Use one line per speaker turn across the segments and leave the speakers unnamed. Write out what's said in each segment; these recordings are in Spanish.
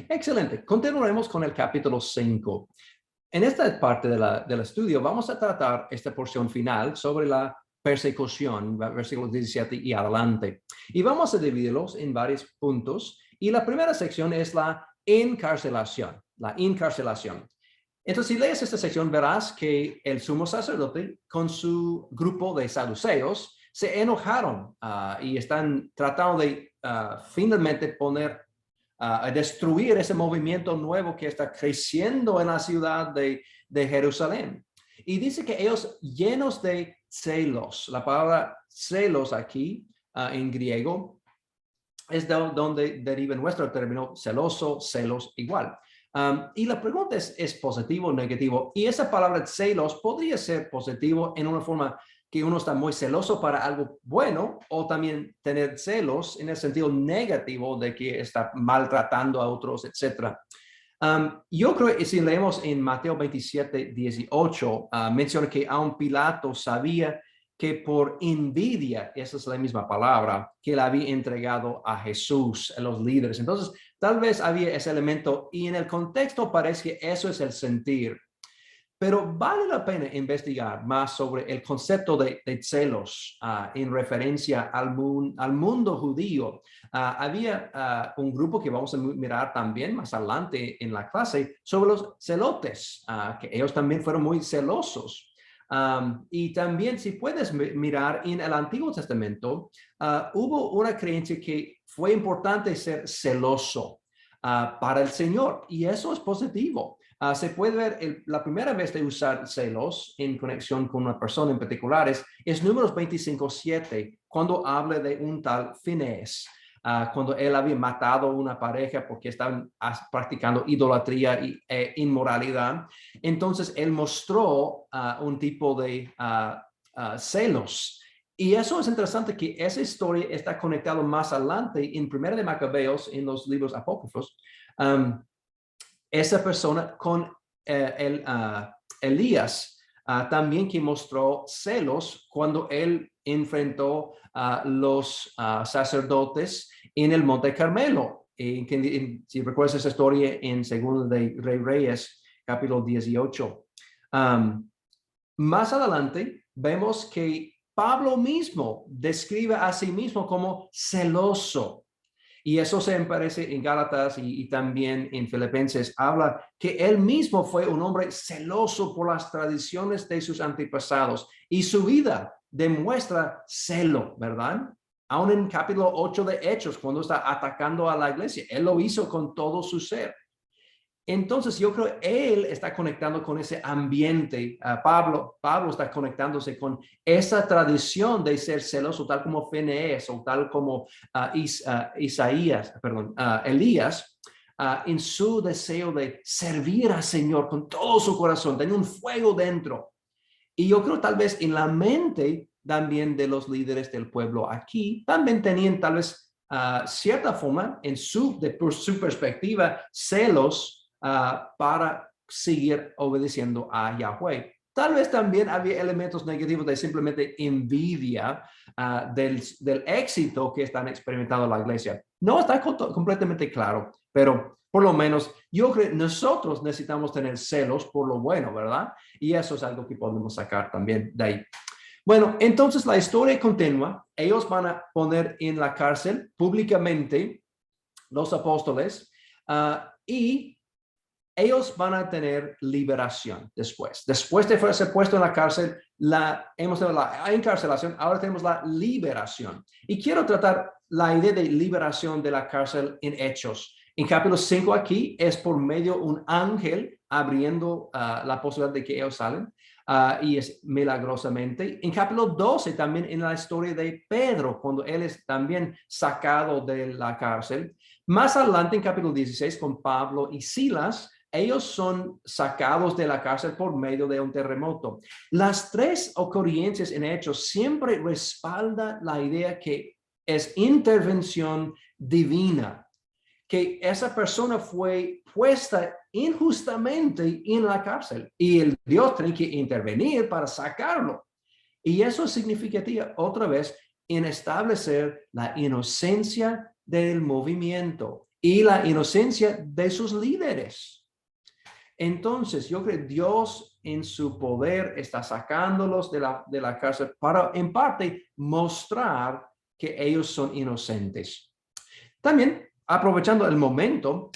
Excelente. Continuaremos con el capítulo 5. En esta parte del estudio vamos a tratar esta porción final sobre la persecución, versículos 17 y adelante. Y vamos a dividirlos en varios puntos. Y la primera sección es la encarcelación, la encarcelación. Entonces, si lees esta sección, verás que el sumo sacerdote con su grupo de saduceos se enojaron y están tratando de finalmente a destruir ese movimiento nuevo que está creciendo en la ciudad de Jerusalén. Y dice que ellos llenos de celos, la palabra celos aquí en griego es donde deriva nuestro término celoso, celos igual. Y la pregunta es positivo o negativo. Y esa palabra celos podría ser positivo en una forma que uno está muy celoso para algo bueno, o también tener celos en el sentido negativo de que está maltratando a otros, etc. Yo creo que si leemos en Mateo 27, 18, menciona que aun Pilato sabía que por envidia, esa es la misma palabra, que le había entregado a Jesús, a los líderes. Entonces, tal vez había ese elemento y en el contexto parece que eso es el sentir. Pero vale la pena investigar más sobre el concepto de celos en referencia al mundo judío. Había un grupo que vamos a mirar también más adelante en la clase sobre los celotes, que ellos también fueron muy celosos. Y también si puedes mirar en el Antiguo Testamento, hubo una creencia que fue importante ser celoso para el Señor, y eso es positivo. Se puede ver la primera vez de usar celos en conexión con una persona en particular es Números 25:7, cuando habla de un tal Finés, cuando él había matado a una pareja porque estaban practicando idolatría e inmoralidad. Entonces él mostró un tipo de celos. Y eso es interesante que esa historia está conectada más adelante en Primera de Macabeos, en los libros apócrifos. Esa persona con Elías, también que mostró celos cuando él enfrentó a los sacerdotes en el Monte Carmelo. Si recuerdas esa historia en Segundo de Reyes, capítulo 18. Más adelante vemos que Pablo mismo describe a sí mismo como celoso. Y eso se aparece en Gálatas y también en Filipenses. Habla que él mismo fue un hombre celoso por las tradiciones de sus antepasados y su vida demuestra celo, ¿verdad? Aún en capítulo 8 de Hechos, cuando está atacando a la iglesia, él lo hizo con todo su ser. Entonces, yo creo que él está conectando con ese ambiente. Pablo está conectándose con esa tradición de ser celoso, tal como Finés o tal como Elías, en su deseo de servir al Señor con todo su corazón, tener un fuego dentro. Y yo creo tal vez en la mente también de los líderes del pueblo aquí, también tenían tal vez cierta forma, por su perspectiva, celos para seguir obedeciendo a Yahweh. Tal vez también había elementos negativos de simplemente envidia del éxito que están experimentando la iglesia. No está completamente claro, pero por lo menos yo creo que nosotros necesitamos tener celos por lo bueno, ¿verdad? Y eso es algo que podemos sacar también de ahí. Bueno, entonces la historia continúa. Ellos van a poner en la cárcel públicamente los apóstoles y ellos van a tener liberación después. Después de ser puesto en la cárcel, hemos tenido la encarcelación, ahora tenemos la liberación. Y quiero tratar la idea de liberación de la cárcel en Hechos. En capítulo 5 aquí es por medio de un ángel abriendo la posibilidad de que ellos salen. Y es milagrosamente. En capítulo 12 también en la historia de Pedro, cuando él es también sacado de la cárcel. Más adelante en capítulo 16 con Pablo y Silas, ellos son sacados de la cárcel por medio de un terremoto. Las tres ocurrencias en Hechos siempre respaldan la idea que es intervención divina, que esa persona fue puesta injustamente en la cárcel y el Dios tiene que intervenir para sacarlo. Y eso significaría otra vez en establecer la inocencia del movimiento. y la inocencia de sus líderes. Entonces, yo creo que Dios en su poder está sacándolos de la cárcel para, en parte, mostrar que ellos son inocentes. También, aprovechando el momento,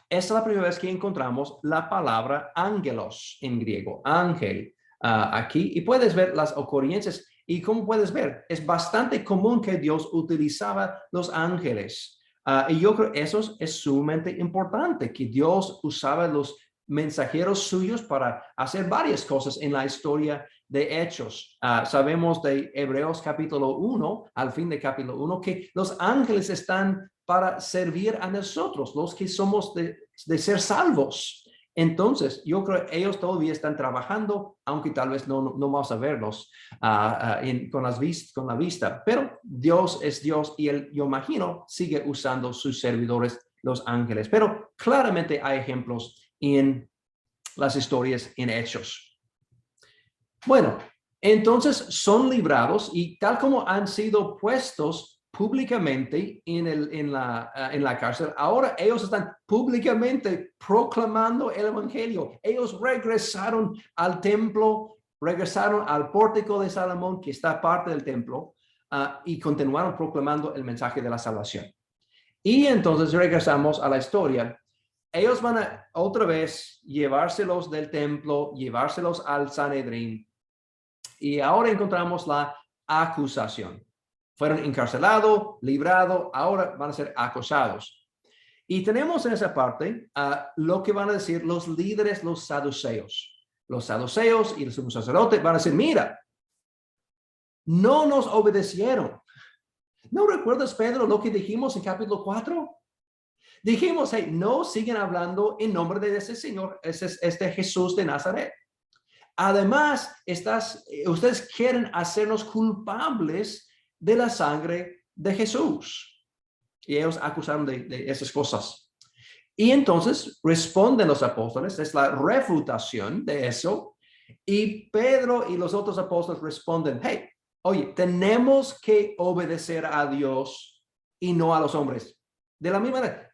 esta es la primera vez que encontramos la palabra ángelos en griego, ángel, aquí. Y puedes ver las ocurrencias. Y como puedes ver, es bastante común que Dios utilizaba los ángeles. Y yo creo que eso es sumamente importante, que Dios usaba los mensajeros suyos para hacer varias cosas en la historia de Hechos. Sabemos de Hebreos capítulo 1, al fin de capítulo 1, que los ángeles están para servir a nosotros, los que somos de ser salvos. Entonces, yo creo que ellos todavía están trabajando, aunque tal vez no vamos a verlos con la vista. Pero Dios es Dios y Él, yo imagino, sigue usando sus servidores, los ángeles. Pero claramente hay ejemplos en las historias en Hechos. Bueno, entonces son librados y tal como han sido puestos públicamente en la cárcel, ahora ellos están públicamente proclamando el evangelio. Ellos regresaron al templo, regresaron al pórtico de Salomón, que está parte del templo, y continuaron proclamando el mensaje de la salvación. Y entonces regresamos a la historia. Ellos van a otra vez llevárselos del templo, llevárselos al Sanedrín. Y ahora encontramos la acusación. Fueron encarcelados, librados, ahora van a ser acusados. Y tenemos en esa parte lo que van a decir los líderes, los saduceos. Los saduceos y el sumo sacerdote van a decir, mira, no nos obedecieron. ¿No recuerdas, Pedro, lo que dijimos en capítulo 4? Dijimos, hey, no siguen hablando en nombre de ese Señor, este Jesús de Nazaret. Además, ustedes quieren hacernos culpables de la sangre de Jesús. Y ellos acusaron de esas cosas. Y entonces responden los apóstoles, es la refutación de eso. Y Pedro y los otros apóstoles responden, hey, oye, tenemos que obedecer a Dios y no a los hombres. De la misma manera,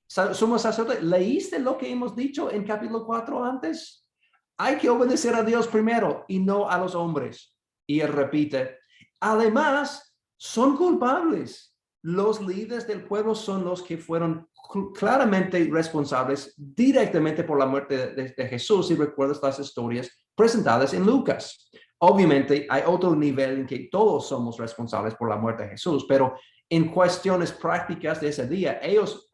somos sacerdotes. ¿Leíste lo que hemos dicho en capítulo 4 antes? Hay que obedecer a Dios primero y no a los hombres. Y él repite, además, son culpables. Los líderes del pueblo son los que fueron claramente responsables directamente por la muerte de Jesús. Si recuerdas las historias presentadas en Lucas. Obviamente hay otro nivel en que todos somos responsables por la muerte de Jesús, pero en cuestiones prácticas de ese día, ellos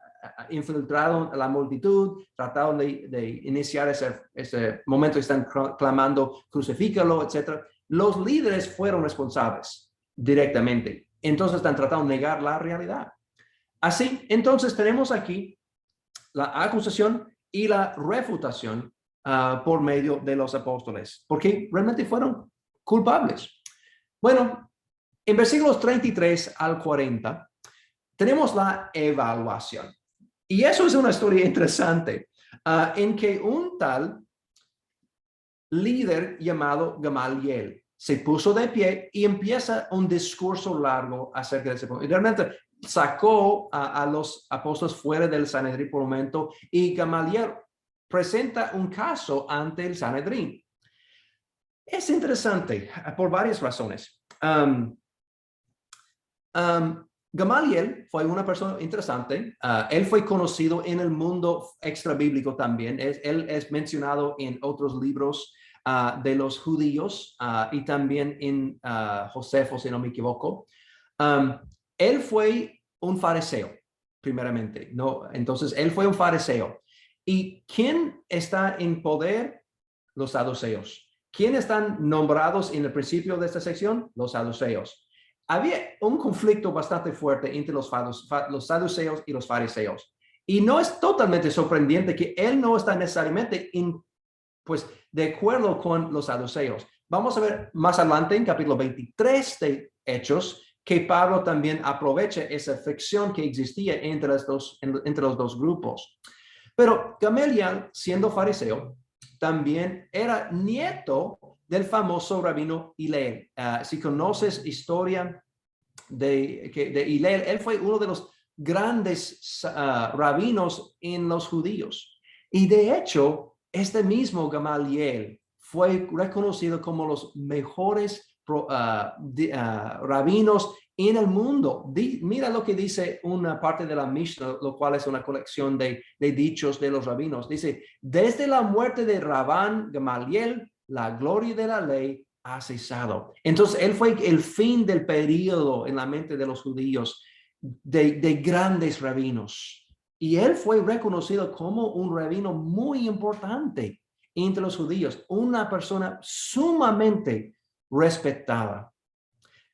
infiltraron a la multitud, trataron de iniciar ese momento, están clamando, crucifícalo, etc. Los líderes fueron responsables directamente. Entonces están tratando de negar la realidad. Así, entonces tenemos aquí la acusación y la refutación por medio de los apóstoles, porque realmente fueron culpables. Bueno, en versículos 33 al 40, tenemos la evaluación. Y eso es una historia interesante, en que un tal líder llamado Gamaliel se puso de pie y empieza un discurso largo acerca de ese punto. Y realmente sacó a los apóstoles fuera del Sanedrín por un momento y Gamaliel presenta un caso ante el Sanedrín. Es interesante por varias razones. Gamaliel fue una persona interesante. Él fue conocido en el mundo extrabíblico también. Él es mencionado en otros libros de los judíos y también en Josefo, si no me equivoco. Él fue un fariseo, primeramente. ¿No? Entonces, él fue un fariseo. ¿Y quién está en poder? Los saduceos. ¿Quién están nombrados en el principio de esta sección? Los saduceos. Había un conflicto bastante fuerte entre los saduceos y los fariseos. Y no es totalmente sorprendente que él no está necesariamente de acuerdo con los saduceos. Vamos a ver más adelante en capítulo 23 de Hechos que Pablo también aprovecha esa fricción que existía entre los dos grupos. Pero Gamaliel, siendo fariseo, también era nieto del famoso rabino Hillel. Si conoces historia de Hillel, él fue uno de los grandes rabinos en los judíos. Y de hecho, este mismo Gamaliel fue reconocido como los mejores rabinos en el mundo. Mira lo que dice una parte de la Mishnah, lo cual es una colección de dichos de los rabinos. Dice, desde la muerte de Rabán Gamaliel, la gloria de la ley ha cesado. Entonces, él fue el fin del periodo en la mente de los judíos de grandes rabinos. Y él fue reconocido como un rabino muy importante entre los judíos, una persona sumamente respetada.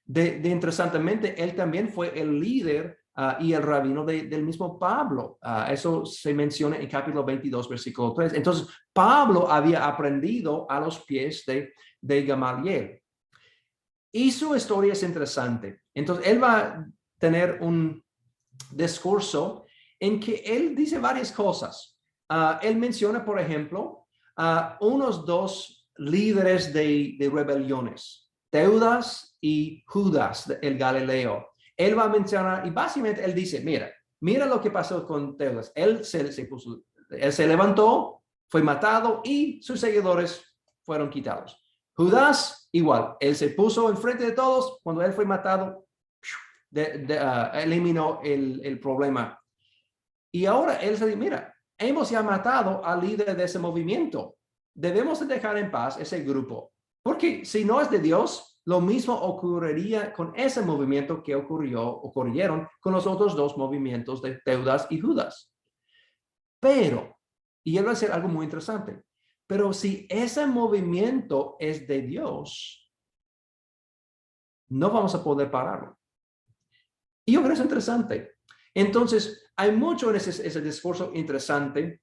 Interesantemente, él también fue el líder y el rabino del mismo Pablo. Eso se menciona en capítulo 22, versículo 3. Entonces, Pablo había aprendido a los pies de Gamaliel. Y su historia es interesante. Entonces, él va a tener un discurso en que él dice varias cosas. Él menciona, por ejemplo, unos dos líderes de rebeliones, Teudas y Judas, el Galileo. Él va a mencionar, y básicamente él dice, mira lo que pasó con Teudas. Él se levantó, fue matado y sus seguidores fueron quitados. Judas, igual, él se puso enfrente de todos. Cuando él fue matado, eliminó el problema. Y ahora él se dice, mira, hemos ya matado al líder de ese movimiento. Debemos dejar en paz ese grupo. Porque si no es de Dios, lo mismo ocurriría con ese movimiento que ocurrieron con los otros dos movimientos de Teudas y Judas. Pero, y él va a decir algo muy interesante, pero si ese movimiento es de Dios, no vamos a poder pararlo. Y yo creo que es interesante. Entonces, hay mucho en ese discurso interesante.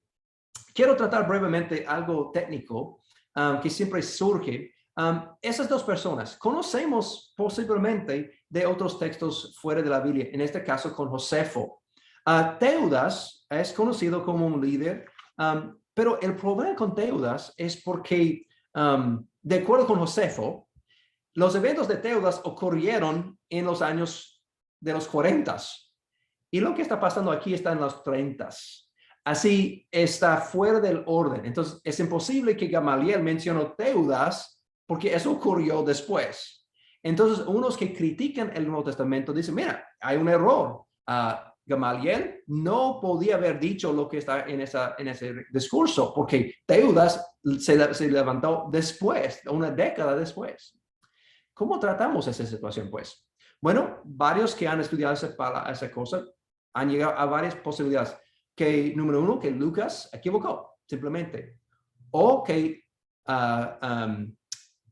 Quiero tratar brevemente algo técnico que siempre surge. Esas dos personas conocemos posiblemente de otros textos fuera de la Biblia, en este caso con Josefo. Teudas es conocido como un líder, pero el problema con Teudas es porque, de acuerdo con Josefo, los eventos de Teudas ocurrieron en los años de los 40. Y lo que está pasando aquí está en los 30. Así está fuera del orden. Entonces, es imposible que Gamaliel mencionó Teudas porque eso ocurrió después. Entonces, unos que critican el Nuevo Testamento dicen, mira, hay un error. Gamaliel no podía haber dicho lo que está en ese discurso porque Teudas se levantó después, una década después. ¿Cómo tratamos esa situación, pues? Bueno, varios que han estudiado esa cosa han llegado a varias posibilidades. Que, número uno, que Lucas equivocó, simplemente. O que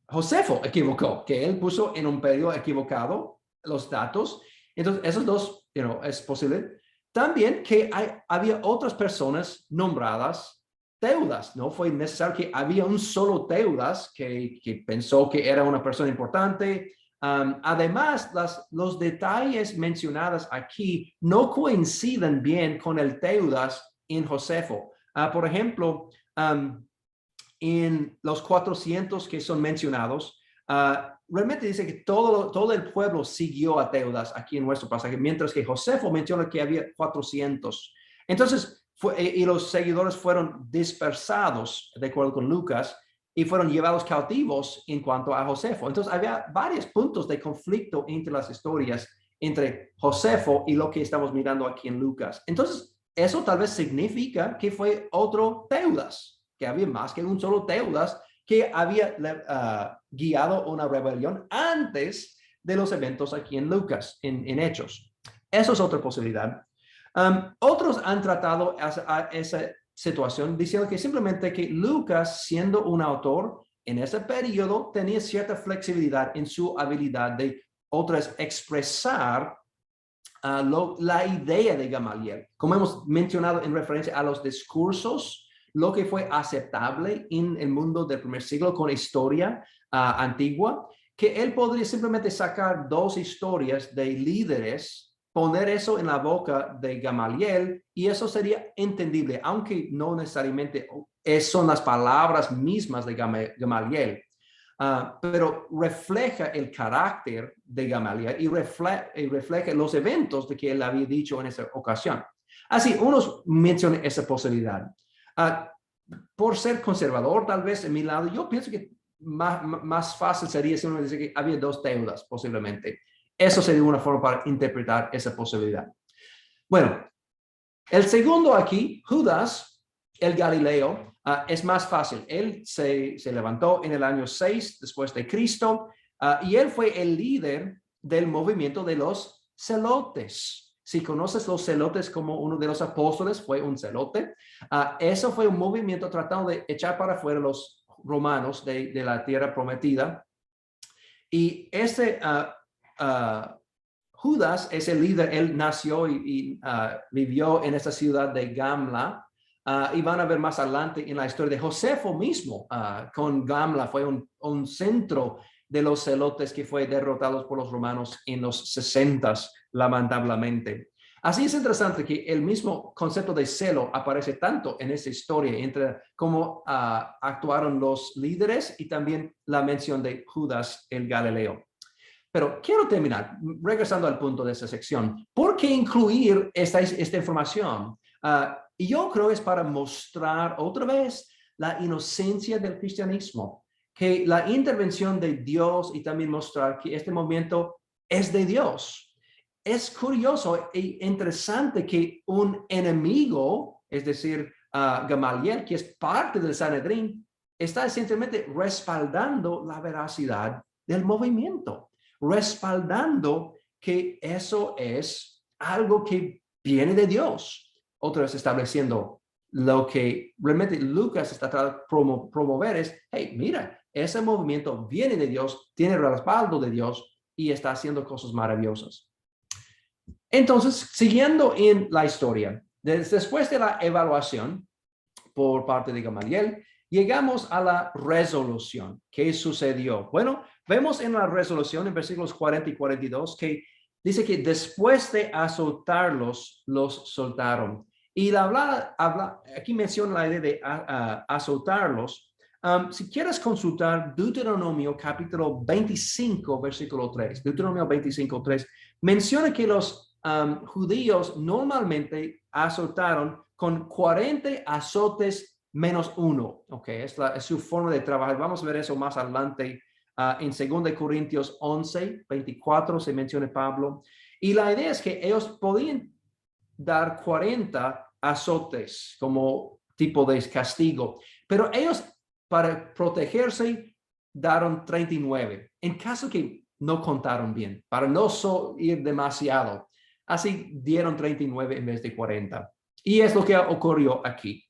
Josefo equivocó, que él puso en un periodo equivocado los datos. Entonces, esos dos, es posible. También que había otras personas nombradas Teudas. No fue necesario que había un solo Teudas que pensó que era una persona importante. Además, los detalles mencionados aquí no coinciden bien con el Teudas en Josefo. Por ejemplo, en los 400 que son mencionados, realmente dice que todo el pueblo siguió a Teudas aquí en nuestro pasaje, mientras que Josefo menciona que había 400. Entonces, y los seguidores fueron dispersados, de acuerdo con Lucas, y fueron llevados cautivos en cuanto a Josefo. Entonces, había varios puntos de conflicto entre las historias, entre Josefo y lo que estamos mirando aquí en Lucas. Entonces, eso tal vez significa que fue otro Teudas, que había más que un solo Teudas que había guiado una rebelión antes de los eventos aquí en Lucas, en Hechos. Eso es otra posibilidad. Otros han tratado esa situación diciendo que simplemente que Lucas, siendo un autor en ese periodo, tenía cierta flexibilidad en su habilidad de otras expresar la idea de Gamaliel. Como hemos mencionado en referencia a los discursos, lo que fue aceptable en el mundo del primer siglo con historia antigua, que él podría simplemente sacar dos historias de líderes, poner eso en la boca de Gamaliel y eso sería entendible, aunque no necesariamente son las palabras mismas de Gamaliel. pero refleja el carácter de Gamaliel y refleja los eventos de que él había dicho en esa ocasión. Así, unos mencionan esa posibilidad. Por ser conservador, tal vez, en mi lado, yo pienso que más fácil sería si uno dice que había dos deudas, posiblemente. Eso sería una forma para interpretar esa posibilidad. Bueno, el segundo aquí, Judas, el Galileo, es más fácil. Él se levantó en el año 6 después de Cristo y él fue el líder del movimiento de los celotes. Si conoces los celotes como uno de los apóstoles, fue un celote. Eso fue un movimiento tratando de echar para afuera los romanos de la tierra prometida. Y ese Judas es el líder. Él nació y vivió en esta ciudad de Gamla. Y van a ver más adelante en la historia de Josefo mismo, con Gamla, fue un centro de los celotes que fue derrotados por los romanos en los 60s, lamentablemente. Así es interesante que el mismo concepto de celo aparece tanto en esta historia, entre cómo actuaron los líderes y también la mención de Judas el Galileo. Pero quiero terminar, regresando al punto de esta sección. ¿Por qué incluir esta información? Y yo creo que es para mostrar otra vez la inocencia del cristianismo, que la intervención de Dios y también mostrar que este movimiento es de Dios. Es curioso e interesante que un enemigo, es decir, Gamaliel, que es parte del Sanedrín, está esencialmente respaldando la veracidad del movimiento, respaldando que eso es algo que viene de Dios. Otra vez estableciendo lo que realmente Lucas está tratando de promover es, hey, mira, ese movimiento viene de Dios, tiene el respaldo de Dios y está haciendo cosas maravillosas. Entonces, siguiendo en la historia, después de la evaluación por parte de Gamaliel, llegamos a la resolución. ¿Qué sucedió? Bueno, vemos en la resolución en versículos 40 y 42 que dice que después de azotarlos, los soltaron. Y aquí menciona la idea de azotarlos. Si quieres consultar Deuteronomio capítulo 25, versículo 3, Deuteronomio 25, 3, menciona que los judíos normalmente azotaron con 40 azotes menos uno. Okay, es su forma de trabajar. Vamos a ver eso más adelante. En 2 Corintios 11, 24 se menciona Pablo. Y la idea es que ellos podían dar 40 azotes como tipo de castigo, pero ellos para protegerse daron 39, en caso que no contaron bien, para no ir demasiado. Así dieron 39 en vez de 40. Y es lo que ocurrió aquí.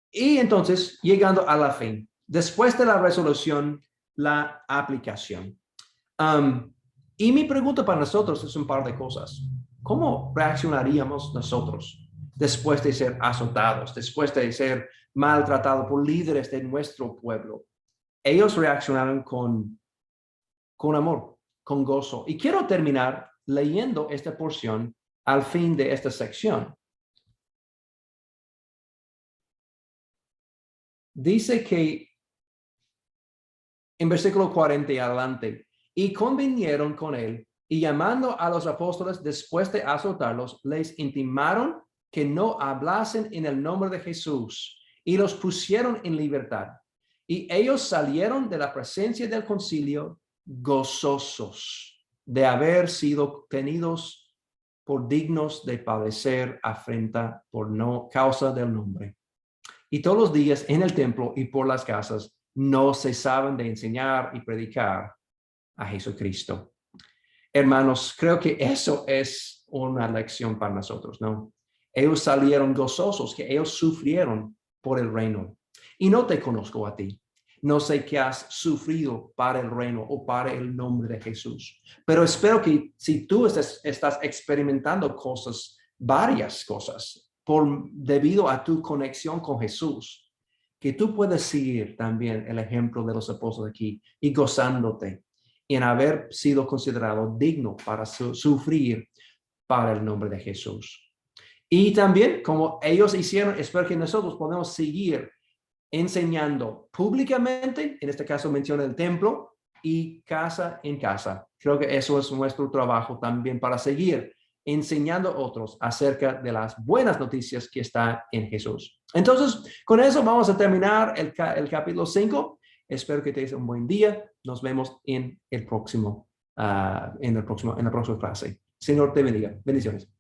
Y entonces, llegando a la fin, después de la resolución, la aplicación. Y mi pregunta para nosotros es un par de cosas. ¿Cómo reaccionaríamos nosotros después de ser azotados, después de ser maltratados por líderes de nuestro pueblo? Ellos reaccionaron con amor, con gozo. Y quiero terminar leyendo esta porción al fin de esta sección. Dice que en versículo 40 y adelante, y convinieron con él, y llamando a los apóstoles después de azotarlos, les intimaron que no hablasen en el nombre de Jesús, y los pusieron en libertad. Y ellos salieron de la presencia del concilio gozosos de haber sido tenidos por dignos de padecer afrenta por causa del nombre. Y todos los días en el templo y por las casas no cesaban de enseñar y predicar a Jesucristo. Hermanos, creo que eso es una lección para nosotros, ¿no? Ellos salieron gozosos, que ellos sufrieron por el reino. Y no te conozco a ti. No sé qué has sufrido para el reino o para el nombre de Jesús. Pero espero que si tú estás experimentando varias cosas, debido a tu conexión con Jesús, que tú puedes seguir también el ejemplo de los apóstoles aquí y gozándote en haber sido considerado digno para sufrir para el nombre de Jesús. Y también, como ellos hicieron, espero que nosotros podamos seguir enseñando públicamente, en este caso menciona el templo, y casa en casa. Creo que eso es nuestro trabajo también para seguir enseñando a otros acerca de las buenas noticias que está en Jesús. Entonces, con eso vamos a terminar el capítulo 5. Espero que tengas un buen día. Nos vemos en la próxima clase. Señor te bendiga. Bendiciones.